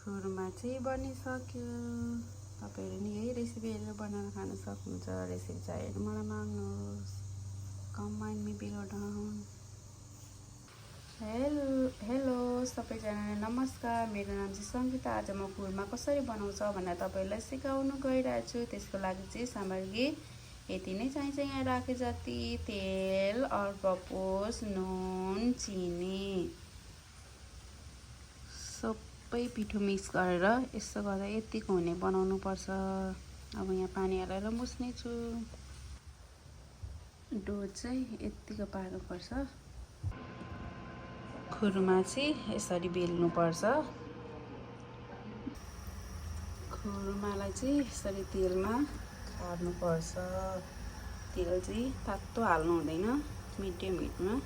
खुरमा चाहिँ बनिसक्यो। तपाईहरु नि यही रेसिपी हेरेर बनाएर खान सक्नुहुन्छ। रेसिपी चाहिए भने मलाई माग्नुहोस्। Comment me below down. Hello सबैजनालाई नमस्कार। मेरो नाम चाहिँ सङ्गीता। आज म खुरमा कसरी बनाउँछ भनेर तपाईहरुलाई सिकाउन गइरहेको छु। त्यसको लागि चाहिँ सामग्री यति नै चाहिन्छ। यहाँ राखे जति तेल, अलपपोस, नुन, चिनी सबै पिठो मिक्स गरेर यसो गर्दा यतिको हुने बनाउनु पर्छ। अब यहाँ पानी हालेर मुस्ने छु। डो चाहिँ यतिको पार्नु पर्छ। खुरमा चाहिँ यसरी बेल्नु पर्छ। खुरमालाई चाहिँ यसरी तेलमा खार्नु पर्छ। तेल चाहिँ तातो हाल्नु हुँदैन, मिडियम हिटमा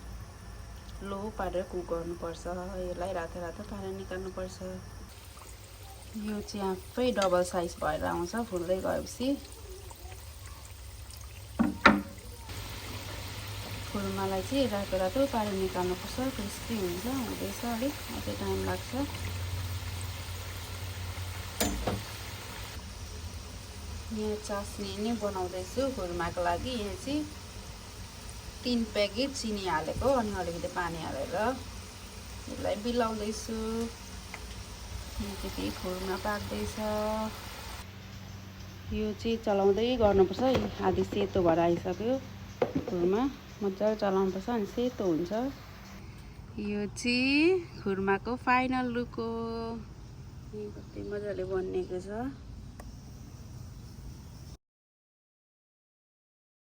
लो पारेर कुक गर्नु पर्छ। यसलाई रातो रातो पारेर निकाल्नु पर्छ। यो चाहिँ आफै डबल साइज भएर आउँछ फुल्दै गएपछि। खुरमालाई चाहिँ रातो रातो पारेर निकाल्नु पर्छ। क्रिस्पी हुन्छ, हुँदैछ, अलिक अझै टाइम लाग्छ। यहाँ चास्नी नै बनाउँदैछु खुरमाको लागि। यहाँ चाहिँ 3 प्याकेट चिनी हालेको अनि अलिकति पानी हालेर यसलाई बिलाउँदैछु। यतिकै खुरमा पाक्दैछ। यो चाहिँ चलाउँदै गर्नुपर्छ। आधी सेतो भएर आइसक्यो खुरमा। मजाले चलाउनुपर्छ अनि सेतो हुन्छ। यो चाहिँ खुरमाको फाइनल लुक हो। कति मजाले बनिएको छ।